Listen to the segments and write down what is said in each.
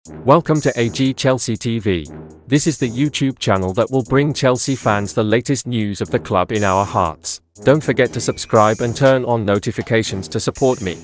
Welcome to AG Chelsea TV. This is the YouTube channel that will bring Chelsea fans the latest news of the club in our hearts. Don't forget to subscribe and turn on notifications to support me.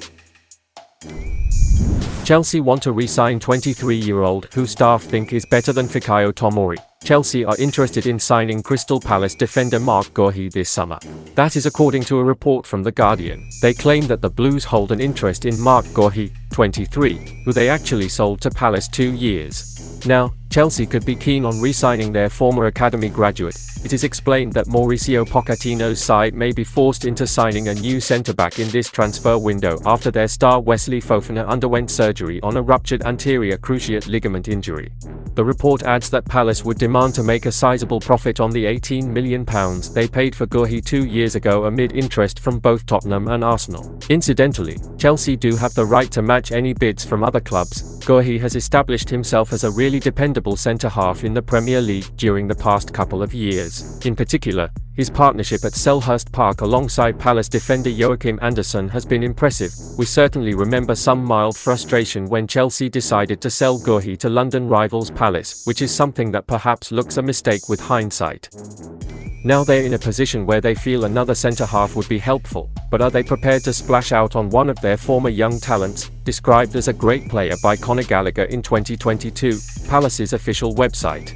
Chelsea want to re-sign 23-year-old who staff think is better than Fikayo Tomori. Chelsea are interested in signing Crystal Palace defender Marc Guehi this summer. That is according to a report from The Guardian. They claim that the Blues hold an interest in Marc Guehi, 23, who they actually sold to Palace 2 years. Now, Chelsea could be keen on re-signing their former academy graduate. It is explained that Mauricio Pochettino's side may be forced into signing a new centre-back in this transfer window after their star Wesley Fofana underwent surgery on a ruptured anterior cruciate ligament injury. The report adds that Palace would demand to make a sizable profit on the £18 million they paid for Guehi 2 years ago amid interest from both Tottenham and Arsenal. Incidentally, Chelsea do have the right to match any bids from other clubs. Guehi has established himself as a really dependable centre-half in the Premier League during the past couple of years. In particular, his partnership at Selhurst Park alongside Palace defender Joachim Andersen has been impressive. We certainly remember some mild frustration when Chelsea decided to sell Guehi to London rivals Palace, which is something that perhaps looks a mistake with hindsight. Now they're in a position where they feel another centre-half would be helpful, but are they prepared to splash out on one of their former young talents, described as a great player by Conor Gallagher in 2022, Palace's official website.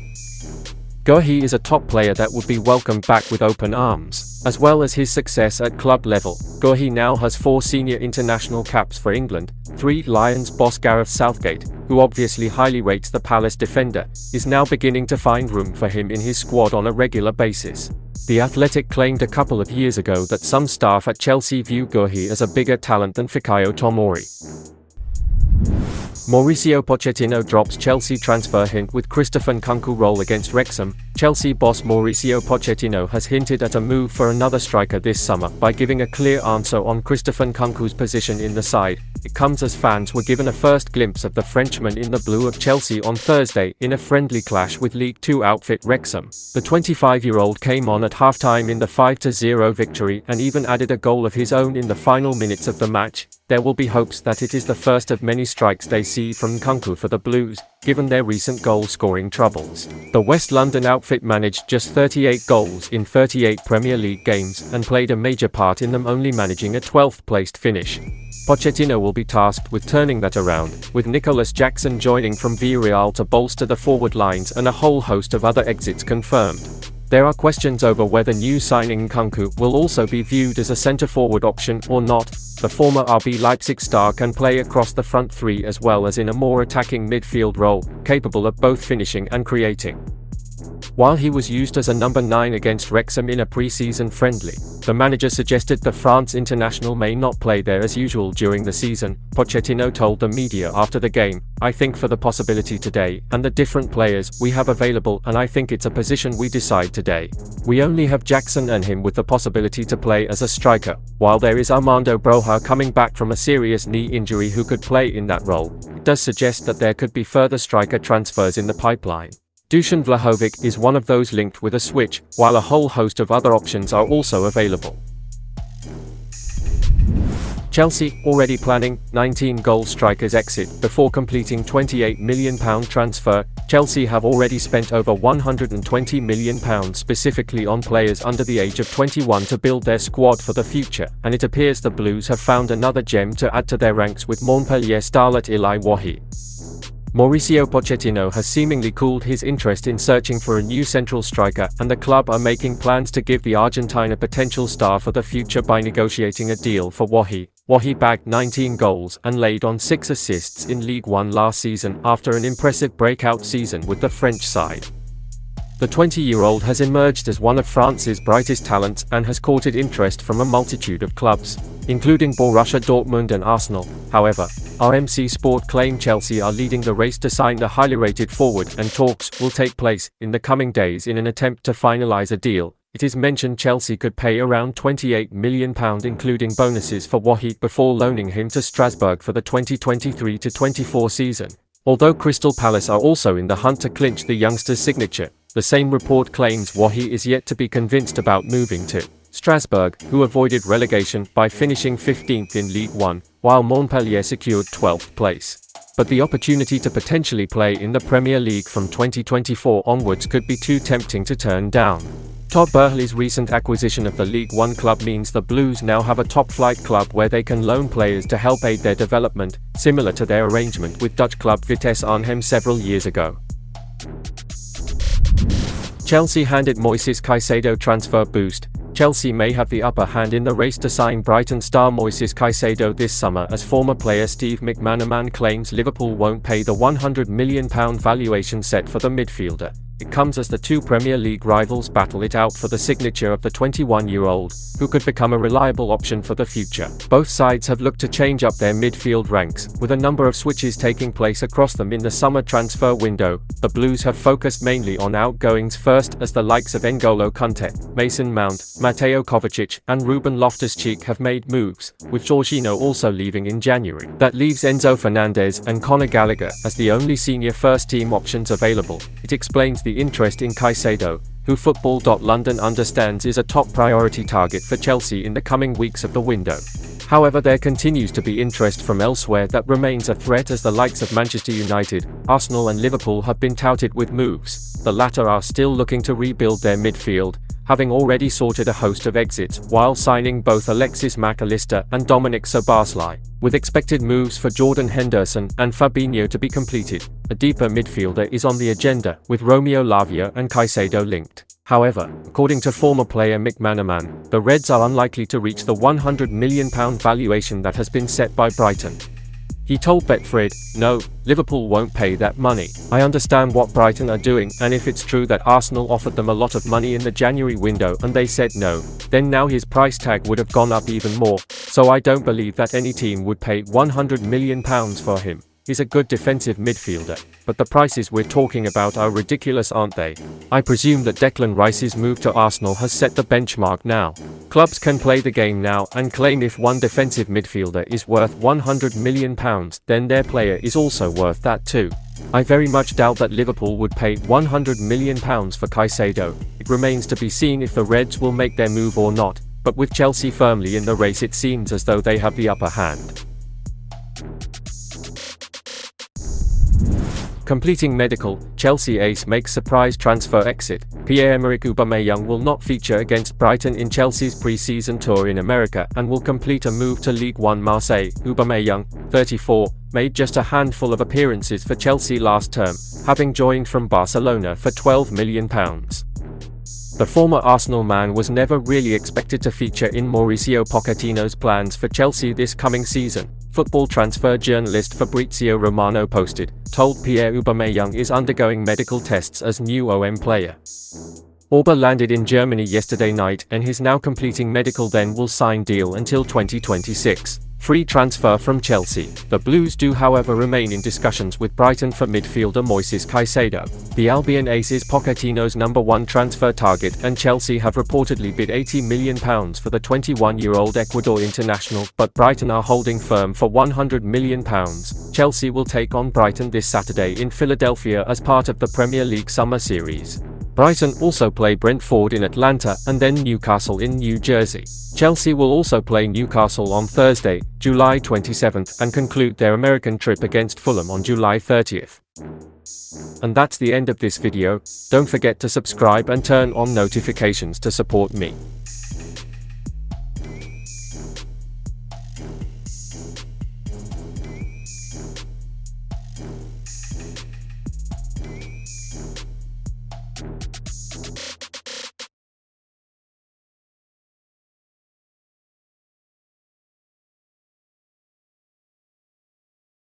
Guehi is a top player that would be welcomed back with open arms. As well as his success at club level, Guehi now has 4 senior international caps for England. 3 Lions boss Gareth Southgate, who obviously highly rates the Palace defender, is now beginning to find room for him in his squad on a regular basis. The Athletic claimed a couple of years ago that some staff at Chelsea view Guehi as a bigger talent than Fikayo Tomori. Mauricio Pochettino drops Chelsea transfer hint with Christopher Nkunku role against Wrexham. Chelsea boss Mauricio Pochettino has hinted at a move for another striker this summer by giving a clear answer on Christopher Nkunku's position in the side. It comes as fans were given a first glimpse of the Frenchman in the blue of Chelsea on Thursday in a friendly clash with League Two outfit Wrexham. The 25-year-old came on at half-time in the 5-0 victory and even added a goal of his own in the final minutes of the match. There will be hopes that it is the first of many strikes they see from Nkunku for the Blues, given their recent goal-scoring troubles. The West London outfit managed just 38 goals in 38 Premier League games and played a major part in them, only managing a 12th-placed finish. Pochettino will be tasked with turning that around, with Nicholas Jackson joining from Villarreal to bolster the forward lines and a whole host of other exits confirmed. There are questions over whether new signing Nkunku will also be viewed as a centre-forward option or not. The former RB Leipzig star can play across the front three as well as in a more attacking midfield role, capable of both finishing and creating. While he was used as a number 9 against Wrexham in a pre-season friendly, the manager suggested the France international may not play there as usual during the season. Pochettino told the media after the game, "I think for the possibility today, and the different players we have available, and I think it's a position we decide today. We only have Jackson and him with the possibility to play as a striker, while there is Armando Broja coming back from a serious knee injury who could play in that role. It does suggest that there could be further striker transfers in the pipeline." Dusan Vlahovic is one of those linked with a switch, while a whole host of other options are also available. Chelsea, already planning 19-goal striker's exit before completing £28 million transfer. Chelsea have already spent over £120 million specifically on players under the age of 21 to build their squad for the future, and it appears the Blues have found another gem to add to their ranks with Montpellier starlet Eli Wahi. Mauricio Pochettino has seemingly cooled his interest in searching for a new central striker, and the club are making plans to give the Argentine a potential star for the future by negotiating a deal for Wahi. Wahi bagged 19 goals and laid on 6 assists in League One last season after an impressive breakout season with the French side. The 20-year-old has emerged as one of France's brightest talents and has courted interest from a multitude of clubs, including Borussia Dortmund and Arsenal. However, RMC Sport claim Chelsea are leading the race to sign the highly rated forward, and talks will take place in the coming days in an attempt to finalise a deal. It is mentioned Chelsea could pay around £28 million including bonuses for Wahi before loaning him to Strasbourg for the 2023-24 season. Although Crystal Palace are also in the hunt to clinch the youngster's signature, the same report claims Wahi is yet to be convinced about moving to Strasbourg, who avoided relegation by finishing 15th in League One, while Montpellier secured 12th place. but the opportunity to potentially play in the Premier League from 2024 onwards could be too tempting to turn down. Todd Boehly's recent acquisition of the League One club means the Blues now have a top-flight club where they can loan players to help aid their development, similar to their arrangement with Dutch club Vitesse Arnhem several years ago. Chelsea handed Moises Caicedo transfer boost. Chelsea may have the upper hand in the race to sign Brighton star Moises Caicedo this summer, as former player Steve McManaman claims Liverpool won't pay the £100 million valuation set for the midfielder. It comes as the two Premier League rivals battle it out for the signature of the 21-year-old, who could become a reliable option for the future. Both sides have looked to change up their midfield ranks, with a number of switches taking place across them in the summer transfer window. The Blues have focused mainly on outgoings first, as the likes of N'Golo Kanté, Mason Mount, Mateo Kovacic, and Ruben Loftus-Cheek have made moves, with Jorginho also leaving in January. That leaves Enzo Fernandez and Conor Gallagher as the only senior first-team options available. It explains the interest in Caicedo, who Football.London understands is a top priority target for Chelsea in the coming weeks of the window. However, there continues to be interest from elsewhere that remains a threat, as the likes of Manchester United, Arsenal and Liverpool have been touted with moves. The latter are still looking to rebuild their midfield, having already sorted a host of exits while signing both Alexis Mac Allister and Dominic Szoboszlai, with expected moves for Jordan Henderson and Fabinho to be completed. A deeper midfielder is on the agenda, with Romeo Lavia and Caicedo linked. However, according to former player McManaman, the Reds are unlikely to reach the £100 million valuation that has been set by Brighton. He told Betfred, "No, Liverpool won't pay that money. I understand what Brighton are doing, and if it's true that Arsenal offered them a lot of money in the January window and they said no, then now his price tag would have gone up even more, so I don't believe that any team would pay £100 million for him. He's a good defensive midfielder, but the prices we're talking about are ridiculous, aren't they? I presume that Declan Rice's move to Arsenal has set the benchmark now. Clubs can play the game now and claim if one defensive midfielder is worth £100 million, then their player is also worth that too. I very much doubt that Liverpool would pay £100 million for Caicedo. It remains to be seen if the Reds will make their move or not, but with Chelsea firmly in the race, it seems as though they have the upper hand." Completing medical, Chelsea ace makes surprise transfer exit. Pierre-Emerick Aubameyang will not feature against Brighton in Chelsea's pre-season tour in America and will complete a move to Ligue 1 Marseille. Aubameyang, 34, made just a handful of appearances for Chelsea last term, having joined from Barcelona for £12 million. The former Arsenal man was never really expected to feature in Mauricio Pochettino's plans for Chelsea this coming season. Football transfer journalist Fabrizio Romano told Pierre Aubameyang is undergoing medical tests as new OM player. Auba landed in Germany yesterday night and is now completing medical, then will sign deal until 2026. Free transfer from Chelsea. The Blues do however remain in discussions with Brighton for midfielder Moises Caicedo. The Albion ace is Pochettino's #1 transfer target, and Chelsea have reportedly bid £80 million for the 21-year-old Ecuador international, but Brighton are holding firm for £100 million. Chelsea will take on Brighton this Saturday in Philadelphia as part of the Premier League Summer Series. Brighton also play Brentford in Atlanta and then Newcastle in New Jersey. Chelsea will also play Newcastle on Thursday, July 27th, and conclude their American trip against Fulham on July 30th. And that's the end of this video. Don't forget to subscribe and turn on notifications to support me.